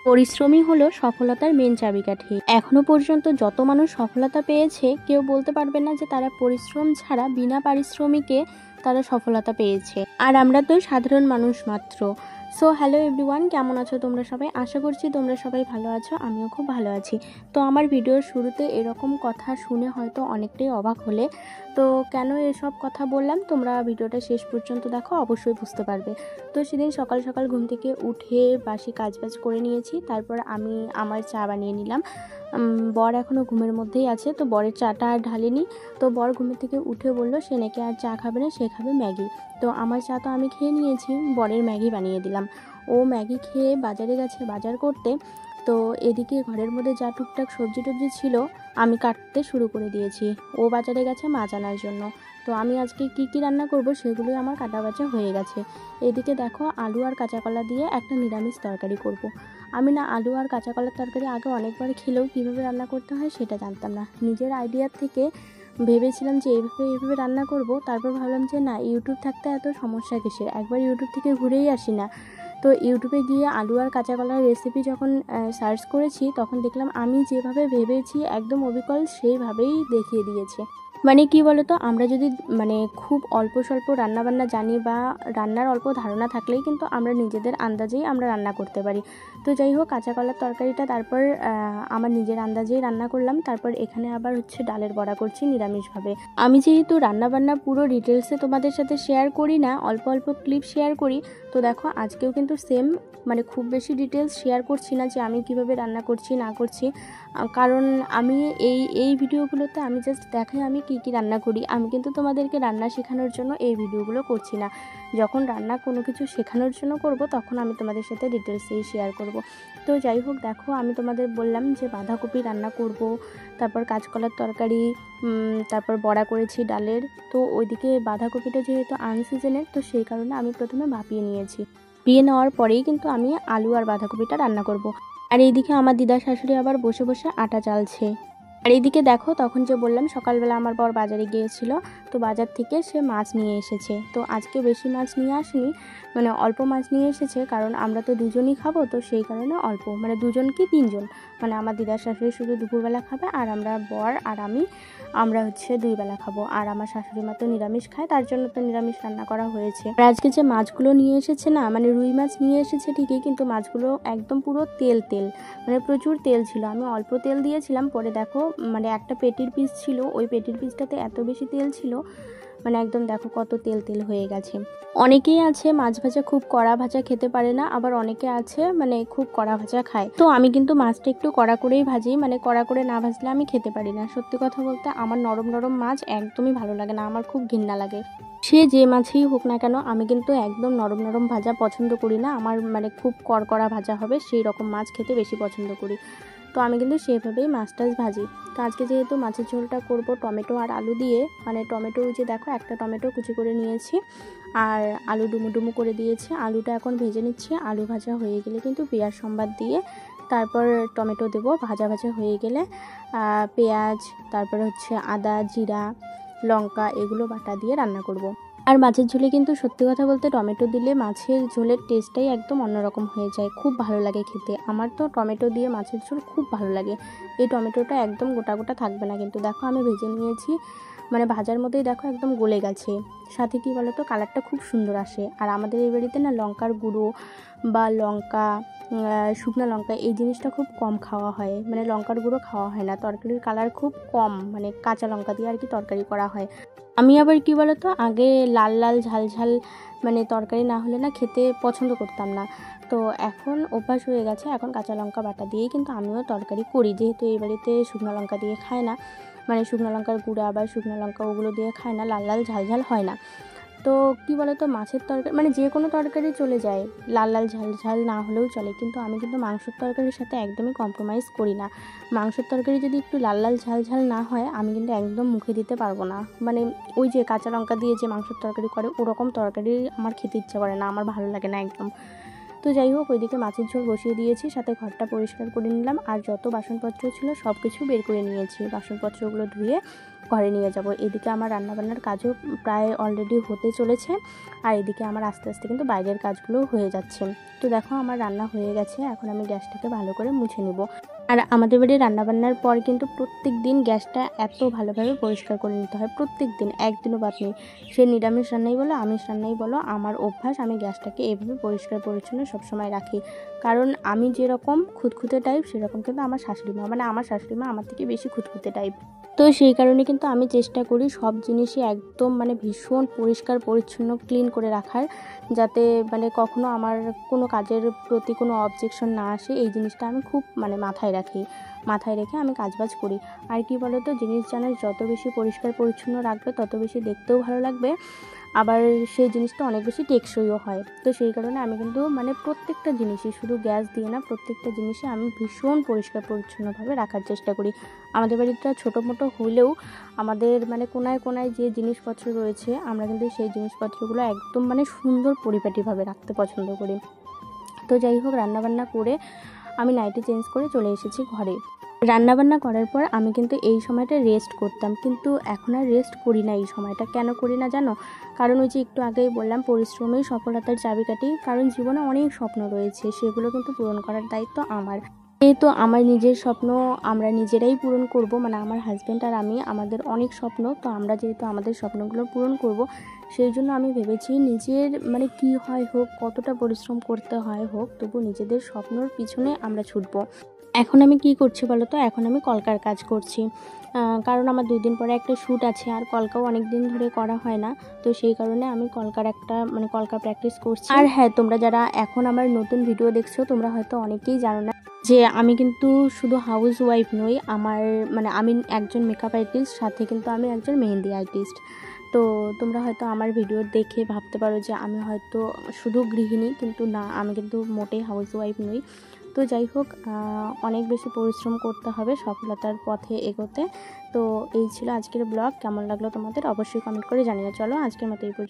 পরিশ্রমই হলো সফলতার মেন চাবিকাঠি। এখনো পর্যন্ত যত মানুষ সফলতা পেয়েছে কেউ বলতে পারবে না যে তারা পরিশ্রম ছাড়া বিনা পারিশ্রমিকে তারা সফলতা পেয়েছে। আর আমরা তো সাধারণ মানুষ মাত্র। সো হ্যালো এভরিওয়ান, কেমন আছো তোমরা সবাই? আশা করছি তোমরা সবাই ভালো আছো, আমিও খুব ভালো আছি। তো আমার ভিডিওর শুরুতে এরকম কথা শুনে হয়তো অনেকটাই অবাক হলে, তো কেন এসব কথা বললাম তোমরা ভিডিওটা শেষ পর্যন্ত দেখো, অবশ্যই বুঝতে পারবে। তো সেদিন সকাল সকাল ঘুম থেকে উঠে বাসি কাজবাজ করে নিয়েছি, তারপর আমি আমার চা বানিয়ে নিলাম। বর এখনও ঘুমের মধ্যেই আছে, তো বরের চাটা আর ঢালিনি। তো বর ঘুমের থেকে উঠে বললো সে নাকি আর চা খাবে না, সে খাবে ম্যাগি। তো আমার চা তো আমি খেয়ে নিয়েছি, বরের ম্যাগি বানিয়ে দিলাম। ও ম্যাগি খেয়ে বাজারে গেছে বাজার করতে। তো এদিকে ঘরের মধ্যে যা টুকটাক সবজি টবজি ছিল আমি কাটতে শুরু করে দিয়েছি। ও বাজারে গেছে মাছ আনার জন্য। তো আমি আজকে কি রান্না করব সেগুলোই আমার কাটা বাছা হয়ে গেছে। এদিকে দেখো আলু আর কাঁচা কলা দিয়ে একটা নিরামিষ তরকারি করব। আমি না আলু আর কাঁচা কলার তরকারি আগে অনেকবার খেলেও কীভাবে রান্না করতে হয় সেটা জানতাম না। নিজের আইডিয়ার থেকে ভেবেছিলাম যে এইভাবে রান্না করব, তারপর ভাবলাম যে না, ইউটিউব থাকতে এত সমস্যা কিসের, একবার ইউটিউব থেকে ঘুরেই আসি না। তো ইউটিউবে গিয়ে আলু আর কাঁচা কলার রেসিপি যখন সার্চ করেছি তখন দেখলাম আমি যেভাবে ভেবেছি একদম অবিকল সেইভাবেই দেখিয়ে দিয়েছে। মানে কি বলতো, আমরা যদি খুব অল্প স্বল্প রান্নাবান্না জানি বা রান্নার অল্প ধারণা থাকলেই কিন্তু আমরা নিজেদের আন্দাজেই আমরা রান্না করতে পারি। তো যাই হোক, কাঁচা কলার তরকারিটা তারপর আমার নিজের আন্দাজেই রান্না করলাম। তারপর এখানে আবার ডালের বড়া করছি নিরামিষভাবে। আমি যেহেতু রান্নাবান্না পুরো ডিটেলসে তোমাদের সাথে শেয়ার করি না, অল্প অল্প ক্লিপ শেয়ার করি। তো দেখো আজকেও কিন্তু সেম, খুব বেশি ডিটেলস শেয়ার করছি না যে আমি কিভাবে রান্না করছি না করছি, কারণ আমি এই ভিডিওগুলোতে আমি জাস্ট দেখাই আমি কি রান্না করি। আমি কিন্তু তোমাদেরকে রান্না শেখানোর জন্য এই ভিডিওগুলো করছি না। যখন রান্না কোনো কিছু শেখানোর জন্য করব তখন আমি তোমাদের সাথে ডিটেলসেই শেয়ার করব। তো যাই হোক, দেখো আমি তোমাদের বললাম যে বাঁধাকপি রান্না করব, তারপর কাঁচকলার তরকারি, তারপর বড়া করেছি ডালের। তো ওইদিকে বাঁধাকপিটা যেহেতু আনসিজনের, তো সেই কারণে আমি প্রথমে ভাপিয়ে নিয়েছি। ভাপিয়ে নেওয়ার পরেই কিন্তু আমি আলু আর বাঁধাকপিটা রান্না করব। আর এইদিকে আমার দিদা শাশুড়ি আবার বসে বসে আটা চালছে। আর এইদিকে দেখো, তখন যে বললাম সকালবেলা আমার বর বাজারে গিয়েছিল, তো বাজার থেকে সে মাছ নিয়ে এসেছে। তো আজকে বেশি মাছ নিয়ে আসেনি, অল্প মাছ নিয়ে এসেছে, কারণ আমরা তো দুজনই খাবো, তো সেই কারণে অল্প, দুজন কি তিনজন, আমার দিদার শাশুড়ি শুধু দুপুরবেলা খাবে, আর আমরা বর আর আমরা 2 বেলা খাবো। আর আমার শাশুড়ি মা তো নিরামিষ খায়, তার জন্য তো নিরামিষ রান্না করা হয়েছে। আর আজকে যে মাছগুলো নিয়ে এসেছে না, রুই মাছ নিয়ে এসেছে ঠিকই, কিন্তু মাছগুলো একদম পুরো তেল, প্রচুর তেল ছিল। আমি অল্প তেল দিয়েছিলাম, পরে দেখো একটা পেটির পিস ছিল, ওই পেটির পিসটাতে এত বেশি তেল ছিল, একদম দেখো কত তেল হয়ে গেছে। অনেকেই আছে মাছ ভাজা খুব কড়া ভাজা খেতে পারে না, আবার অনেকে আছে খুব কড়া ভাজা খায়। তো আমি কিন্তু মাছটা একটু কড়া করেই ভাজি, কড়া করে না ভাজলে আমি খেতে পারি না। সত্যি কথা বলতে আমার নরম নরম মাছ একদমই ভালো লাগে না, আমার খুব ঘৃণা লাগে। সে যে মাছই হোক না কেন, আমি কিন্তু একদম নরম নরম ভাজা পছন্দ করি না। আমার খুব কড়কড়া ভাজা হবে সেই রকম মাছ খেতে বেশি পছন্দ করি। তো আমি কিন্তু সেভাবেই মাছ টাছ ভাজি। তো আজকে যেহেতু মাছের ঝোলটা করব টমেটো আর আলু দিয়ে, টমেটো যে দেখো একটা টমেটো কুচি করে নিয়েছি, আর আলু ডুমু করে দিয়েছি। আলুটা এখন ভেজে নিচ্ছি। আলু ভাজা হয়ে গেলে কিন্তু পেঁয়াজ সম্বাদ দিয়ে তারপর টমেটো দেবো। ভাজা হয়ে গেলে পেঁয়াজ, তারপর আদা জিরা লঙ্কা এগুলো বাটা দিয়ে রান্না করব। আর মাছের ঝোলে কিন্তু সত্যি কথা বলতে টমেটো দিলে মাছের ঝোলের টেস্টটাই একদম অন্যরকম হয়ে যায়, খুব ভালো লাগে খেতে। আমার তো টমেটো দিয়ে মাছের ঝোল খুব ভালো লাগে। এই টমেটোটা একদম গোটা গোটা থাকবে না, কিন্তু দেখো আমি ভেজে নিয়েছি, ভাজার মধ্যেই দেখো একদম গলে গেছে। সাথে কি বলো তো, কালারটা খুব সুন্দর আসে। আর আমাদের এই বাড়িতে না লঙ্কার গুঁড়ো বা লঙ্কা, শুকনো লঙ্কা এই জিনিসটা খুব কম খাওয়া হয়, লঙ্কার গুঁড়ো খাওয়া হয় না। তরকারির কালার খুব কম, কাঁচা লঙ্কা দিয়ে আর কি তরকারি করা হয়। আমি আবার কি বলতো, আগে লাল লাল ঝাল ঝাল তরকারি না হলে না খেতে পছন্দ করতাম না। তো এখন অভ্যাস হয়ে গেছে, এখন কাঁচা লঙ্কা বাটা দিয়েই কিন্তু আমিও তরকারি করি, যেহেতু এই বাড়িতে শুকনো লঙ্কা দিয়ে খায় না, শুকনো লঙ্কার গুঁড়া বা শুকনো লঙ্কা ওগুলো দিয়ে খায় না, লাল লাল ঝাল ঝাল হয় না। তো কি বলতো, মাছের তরকারি যে কোনো তরকারি চলে যায়, লাল লাল ঝাল ঝাল না হলেও চলে, কিন্তু আমি কিন্তু মাংসের তরকারির সাথে একদমই কম্প্রোমাইজ করি না। মাংসের তরকারি যদি একটু লাল লাল ঝাল ঝাল না হয় আমি কিন্তু একদম মুখে দিতে পারবো না। ওই যে কাঁচা লঙ্কা দিয়ে যে মাংসের তরকারি করে ওরকম তরকারি আমার খেতে ইচ্ছা করে না, আমার ভালো লাগে না একদম। তো যাই হোক, ওইদিকে মাছের ঝোল বসিয়ে দিয়েছি, সাথে ঘরটা পরিষ্কার করে নিলাম, আর যত বাসনপত্র ছিল সব কিছু বের করে নিয়েছি। বাসনপত্রগুলো ধুয়ে ঘরে নিয়ে যাব। এদিকে আমার রান্নাবান্নার কাজও প্রায় অলরেডি হতে চলেছে, আর এদিকে আমার আস্তে আস্তে কিন্তু বাইরের কাজগুলো হয়ে যাচ্ছে। তো দেখো আমার রান্না হয়ে গেছে, এখন আমি গ্যাসটাকে ভালো করে মুছে নেব। আর আমাদের বাড়ির রান্নাবান্নার পর কিন্তু প্রত্যেক দিন গ্যাসটা এত ভালোভাবে পরিষ্কার করে নিতে হয়, প্রত্যেক দিন, একদিনও বাদ নেই। সে নিরামিষ রান্নাই বলো আমিষ রান্নাই বলো, আমার অভ্যাস আমি গ্যাসটাকে এভাবে পরিষ্কার পরিচ্ছন্ন সবসময় রাখি। কারণ আমি যেরকম খুঁতখুঁতে টাইপ, সেরকম কিন্তু আমার শাশুড়ি মা, মানে আমার শাশুড়ি মা আমার থেকে বেশি খুঁতখুঁতে টাইপ। তো সেই কারণে কিন্তু আমি চেষ্টা করি সব জিনিসই একদম মানে ভীষণ পরিষ্কার পরিচ্ছন্ন ক্লিন করে রাখার, যাতে মানে কখনো আমার কোনো কাজের প্রতি কোনো অবজেকশন না আসে। এই জিনিসটা আমি খুব মানে মাথায় রেখে আমি কাজবাজ করি। আর কি বলো তো, জিনিস জানার যত বেশি পরিষ্কার পরিচ্ছন্ন রাখবে তত বেশি দেখতেও ভালো লাগবে, আবার সেই জিনিসটা অনেক বেশি টেকসইও হয়। তো সেই কারণে আমি কিন্তু মানে প্রত্যেকটা জিনিসই, শুধু গ্যাস দিয়ে না, প্রত্যেকটা জিনিসই আমি ভীষণ পরিষ্কার পরিচ্ছন্নভাবে রাখার চেষ্টা করি। আমাদের বাড়িটা ছোটো মোটো হলেও আমাদের মানে কোনায় কোনায় যে জিনিসপত্র রয়েছে, আমরা কিন্তু সেই জিনিসপত্রগুলো একদম মানে সুন্দর পরিপাটিভাবে রাখতে পছন্দ করি। তো যাই হোক, রান্নাবান্না করে আমি নাইটি চেঞ্জ করে চলে এসেছি ঘরে। রান্নাবান্না করার পর আমি কিন্তু এই সময়টা রেস্ট করতাম, কিন্তু এখন আর রেস্ট করি না। এই সময়টা কেন করি না জানো? কারণ ওই যে একটু আগেই বললাম, পরিশ্রমই সফলতার চাবিকাঠি। কারণ জীবনে অনেক স্বপ্ন রয়েছে, সেগুলো কিন্তু পূরণ করার দায়িত্ব আমার। যেহেতু আমার নিজের স্বপ্ন আমরা নিজেরাই পূরণ করব, মানে আমার হাজব্যান্ড আর আমি, আমাদের অনেক স্বপ্ন, তো আমরা যেহেতু আমাদের স্বপ্নগুলো পূরণ করব, সেই জন্য আমি ভেবেছি নিজের মানে কি হয় হোক, কতটা পরিশ্রম করতে হয় হোক, তবু নিজেদের স্বপ্নর পিছনে আমরা ছুটব। এখন আমি কি করছি বলো তো? এখন আমি কলকার কাজ করছি, কারণ আমার 2 দিন পরে একটা শ্যুট আছে, আর কলকাও অনেক দিন ধরে করা হয় না। তো সেই কারণে আমি কলকার একটা মানে কলকা প্র্যাকটিস করছি। আর হ্যাঁ, তোমরা যারা এখন আমার নতুন ভিডিও দেখছো, তোমরা হয়তো অনেকেই জানো না যে আমি কিন্তু শুধু হাউস ওয়াইফ নই, আমার মানে আমি একজন মেকআপ আর্টিস্ট, সাথে কিন্তু আমি একজন মেহেন্দি আর্টিস্ট। তো তোমরা হয়তো আমার ভিডিও দেখে ভাবতে পারো যে আমি হয়তো শুধু গৃহিণী, কিন্তু না, আমি কিন্তু মোটেই হাউস ওয়াইফ নই। তো যাই হোক, অনেক বেশি পরিশ্রম করতে হবে সফলতার পথে এগোতে। তো এই ছিল আজকের ব্লগ। কেমন লাগলো তোমাদের অবশ্যই কমেন্ট করে জানিয়ে। চলো আজকের মতো এই পর্যন্ত।